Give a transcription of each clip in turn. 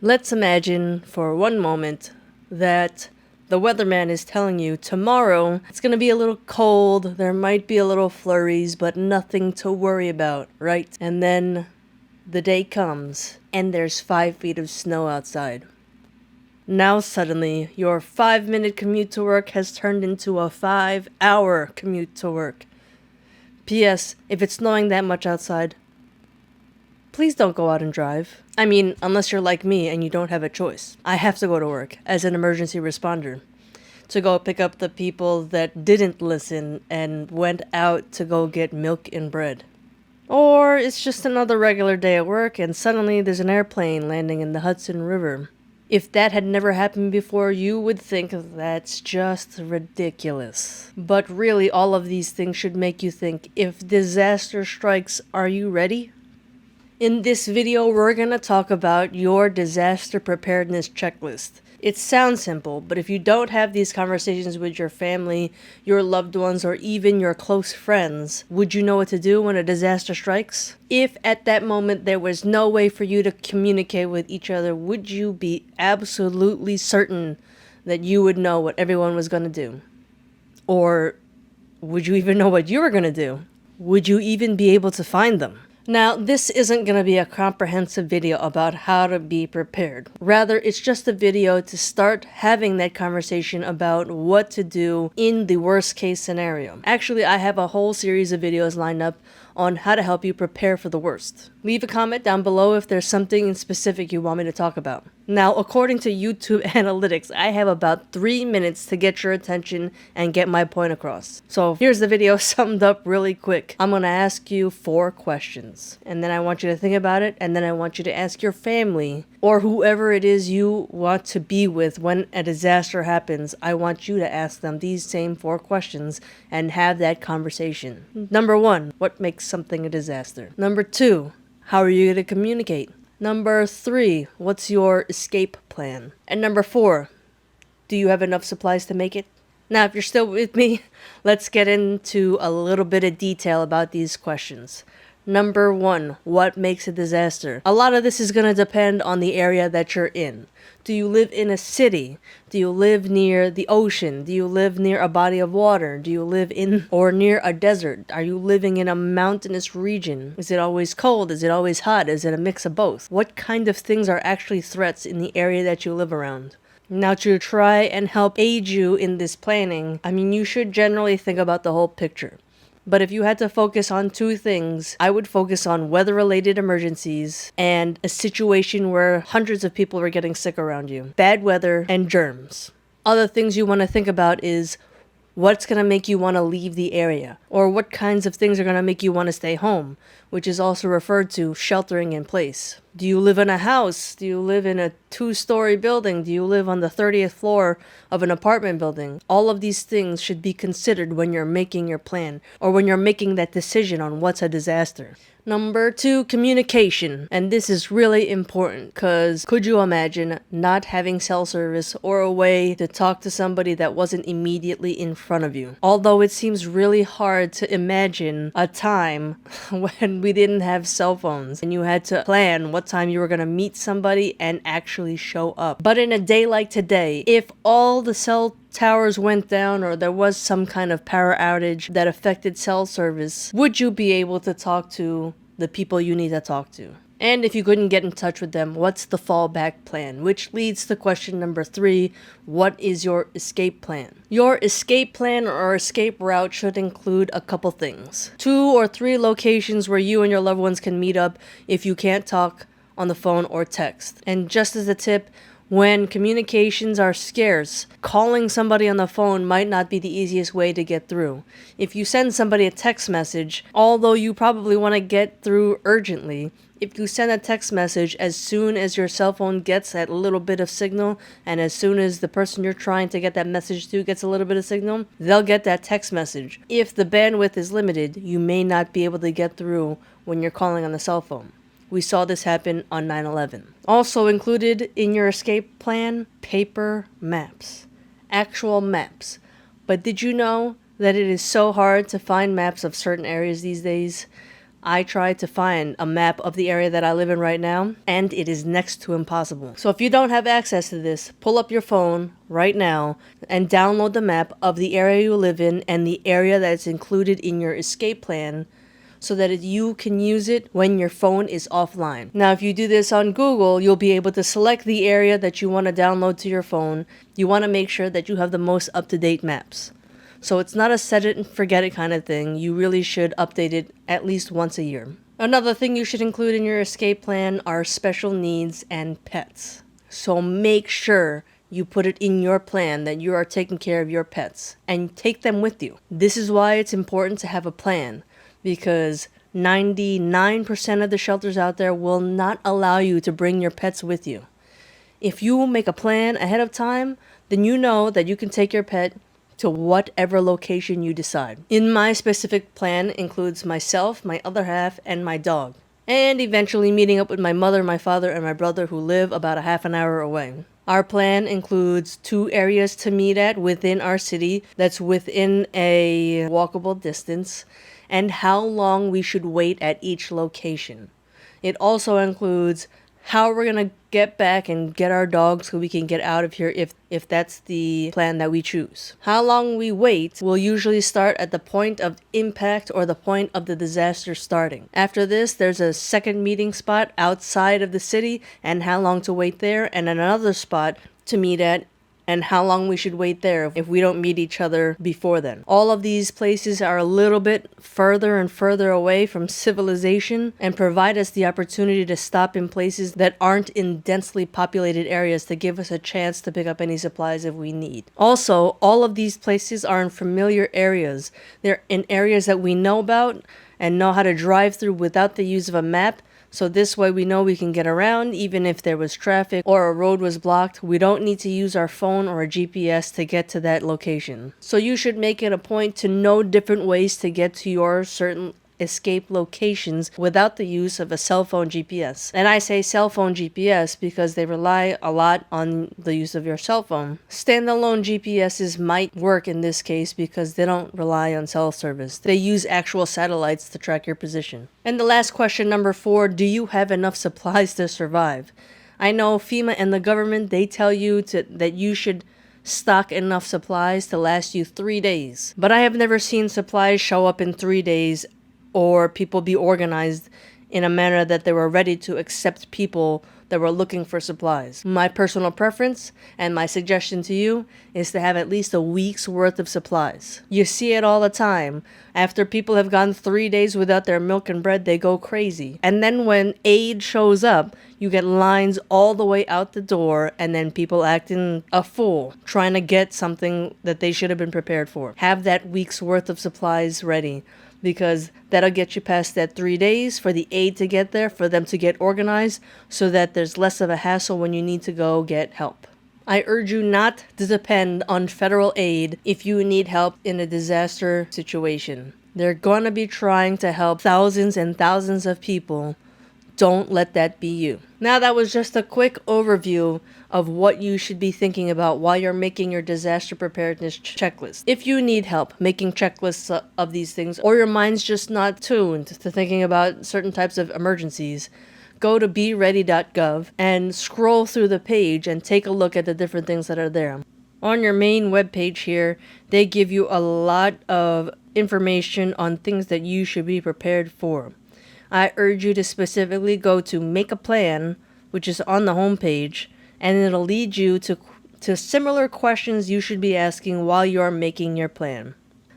Let's imagine for one moment that the weatherman is telling you tomorrow it's gonna be a little cold, there might be a little flurries, but nothing to worry about, right? And then the day comes and there's 5 feet of snow outside. Now suddenly, your 5-minute commute to work has turned into a 5-hour commute to work. P.S. If it's snowing that much outside, please don't go out and drive. I mean, unless you're like me and you don't have a choice. I have to go to work as an emergency responder to go pick up the people that didn't listen and went out to go get milk and bread. Or it's just another regular day at work and suddenly there's an airplane landing in the Hudson River. If that had never happened before, you would think that's just ridiculous. But really, all of these things should make you think, if disaster strikes, are you ready? In this video, we're going to talk about your disaster preparedness checklist. It sounds simple, but if you don't have these conversations with your family, your loved ones, or even your close friends, would you know what to do when a disaster strikes? If at that moment there was no way for you to communicate with each other, would you be absolutely certain that you would know what everyone was going to do? Or would you even know what you were going to do? Would you even be able to find them? Now, this isn't going to be a comprehensive video about how to be prepared. Rather, it's just a video to start having that conversation about what to do in the worst case scenario. Actually, I have a whole series of videos lined up on how to help you prepare for the worst. Leave a comment down below if there's something in specific you want me to talk about. Now, according to YouTube analytics, I have about 3 minutes to get your attention and get my point across. So here's the video summed up really quick. I'm going to ask you 4 questions, and then I want you to think about it, and then I want you to ask your family or whoever it is you want to be with when a disaster happens. I want you to ask them these same 4 questions and have that conversation. Number 1, what makes something a disaster? Number 2, how are you going to communicate? Number 3, what's your escape plan? And number 4, do you have enough supplies to make it? Now, if you're still with me, let's get into a little bit of detail about these questions. Number 1, what makes a disaster? A lot of this is going to depend on the area that you're in. Do you live in a city? Do you live near the ocean? Do you live near a body of water? Do you live in or near a desert? Are you living in a mountainous region? Is it always cold? Is it always hot? Is it a mix of both? What kind of things are actually threats in the area that you live around? Now, to try and help aid you in this planning, you should generally think about the whole picture. But if you had to focus on 2 things, I would focus on weather-related emergencies and a situation where hundreds of people were getting sick around you. Bad weather and germs. Other things you want to think about is what's going to make you want to leave the area, or what kinds of things are going to make you want to stay home, which is also referred to sheltering in place. Do you live in a house? Do you live in a 2-story building? Do you live on the 30th floor of an apartment building? All of these things should be considered when you're making your plan, or when you're making that decision on what's a disaster. Number 2, communication. And this is really important because could you imagine not having cell service or a way to talk to somebody that wasn't immediately in front of you? Although it seems really hard to imagine a time when we didn't have cell phones and you had to plan what time you were going to meet somebody and actually show up. But in a day like today, if all the cell towers went down or there was some kind of power outage that affected cell service, would you be able to talk to the people you need to talk to? And if you couldn't get in touch with them, what's the fallback plan? Which leads to question number 3, what is your escape plan? Your escape plan or escape route should include a couple things. 2 or 3 locations where you and your loved ones can meet up if you can't talk on the phone or text. And just as a tip, when communications are scarce, calling somebody on the phone might not be the easiest way to get through. If you send somebody a text message, although you probably want to get through urgently, if you send a text message as soon as your cell phone gets that little bit of signal, and as soon as the person you're trying to get that message to gets a little bit of signal, they'll get that text message. If the bandwidth is limited, you may not be able to get through when you're calling on the cell phone. We saw this happen on 9/11. Also included in your escape plan, paper maps. Actual maps. But did you know that it is so hard to find maps of certain areas these days? I tried to find a map of the area that I live in right now, and it is next to impossible. So if you don't have access to this, pull up your phone right now and download the map of the area you live in and the area that is included in your escape plan, so that you can use it when your phone is offline. Now, if you do this on Google, you'll be able to select the area that you want to download to your phone. You want to make sure that you have the most up-to-date maps. So it's not a set it and forget it kind of thing. You really should update it at least once a year. Another thing you should include in your escape plan are special needs and pets. So make sure you put it in your plan that you are taking care of your pets and take them with you. This is why it's important to have a plan, because 99% of the shelters out there will not allow you to bring your pets with you. If you make a plan ahead of time, then you know that you can take your pet to whatever location you decide. In my specific plan includes myself, my other half, and my dog. And eventually meeting up with my mother, my father, and my brother who live about a half an hour away. Our plan includes 2 areas to meet at within our city that's within a walkable distance, and how long we should wait at each location. It also includes how we're going to get back and get our dogs so we can get out of here if that's the plan that we choose. How long we wait will usually start at the point of impact or the point of the disaster starting. After this, there's a second meeting spot outside of the city and how long to wait there, and another spot to meet at and how long we should wait there if we don't meet each other before then. All of these places are a little bit further and further away from civilization and provide us the opportunity to stop in places that aren't in densely populated areas to give us a chance to pick up any supplies if we need. Also, all of these places are in familiar areas. They're in areas that we know about and know how to drive through without the use of a map. So this way we know we can get around even if there was traffic or a road was blocked. We don't need to use our phone or a GPS to get to that location. So you should make it a point to know different ways to get to your certain escape locations without the use of a cell phone GPS. And I say cell phone GPS because they rely a lot on the use of your cell phone. Standalone GPSs might work in this case because they don't rely on cell service. They use actual satellites to track your position. And the last question, number 4, do you have enough supplies to survive? I know FEMA and the government, they tell you that you should stock enough supplies to last you 3 days. But I have never seen supplies show up in 3 days or people be organized in a manner that they were ready to accept people that were looking for supplies. My personal preference and my suggestion to you is to have at least a week's worth of supplies. You see it all the time. After people have gone 3 days without their milk and bread, they go crazy. And then when aid shows up, you get lines all the way out the door, and then people acting a fool, trying to get something that they should have been prepared for. Have that week's worth of supplies ready, because that'll get you past that 3 days for the aid to get there, for them to get organized, so that there's less of a hassle when you need to go get help. I urge you not to depend on federal aid if you need help in a disaster situation. They're going to be trying to help thousands and thousands of people. Don't let that be you. Now that was just a quick overview of what you should be thinking about while you're making your disaster preparedness checklist. If you need help making checklists of these things, or your mind's just not tuned to thinking about certain types of emergencies, go to Ready.gov and scroll through the page and take a look at the different things that are there. On your main webpage here, they give you a lot of information on things that you should be prepared for. I urge you to specifically go to Make a Plan, which is on the homepage, and it'll lead you to similar questions you should be asking while you're making your plan.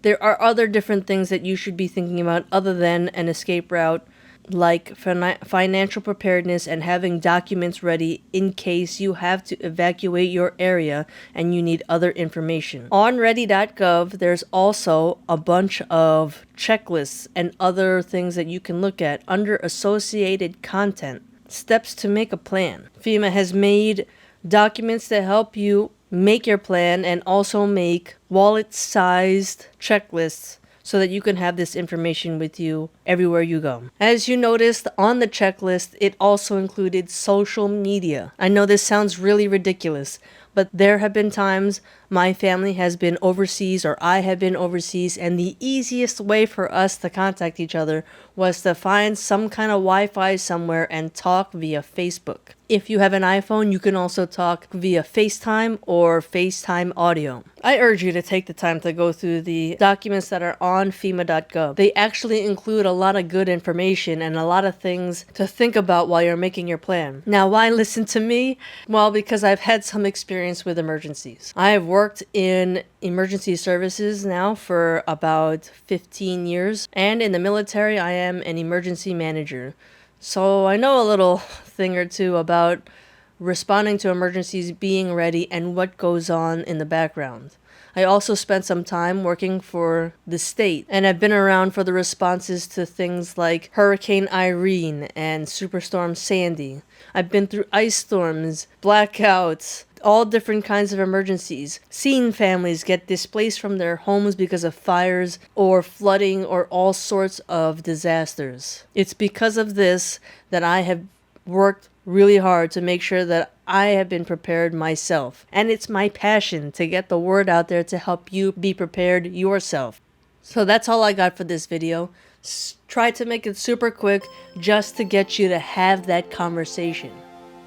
There are other different things that you should be thinking about other than an escape route, like financial preparedness and having documents ready in case you have to evacuate your area and you need other information. On Ready.gov, there's also a bunch of checklists and other things that you can look at under associated content. Steps to make a plan. FEMA has made documents that help you make your plan and also make wallet-sized checklists so that you can have this information with you everywhere you go. As you noticed on the checklist, it also included social media. I know this sounds really ridiculous, but there have been times my family has been overseas or I have been overseas, and the easiest way for us to contact each other was to find some kind of Wi-Fi somewhere and talk via Facebook. If you have an iPhone, you can also talk via FaceTime or FaceTime audio. I urge you to take the time to go through the documents that are on FEMA.gov. They actually include a lot of good information and a lot of things to think about while you're making your plan. Now, why listen to me? Well, because I've had some experience with emergencies. I have worked in emergency services now for about 15 years, and in the military, I am an emergency manager. So I know a little thing or two about responding to emergencies, being ready, and what goes on in the background. I also spent some time working for the state, and I've been around for the responses to things like Hurricane Irene and Superstorm Sandy. I've been through ice storms, blackouts, all different kinds of emergencies, seen families get displaced from their homes because of fires or flooding or all sorts of disasters. It's because of this that I have worked really hard to make sure that I have been prepared myself. And it's my passion to get the word out there to help you be prepared yourself. So that's all I got for this video. Try to make it super quick just to get you to have that conversation.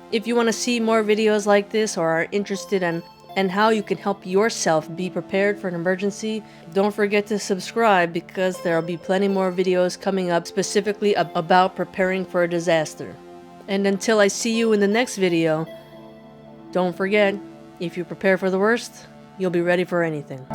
If you want to see more videos like this or are interested in how you can help yourself be prepared for an emergency, don't forget to subscribe because there will be plenty more videos coming up specifically about preparing for a disaster. And until I see you in the next video, don't forget, if you prepare for the worst, you'll be ready for anything.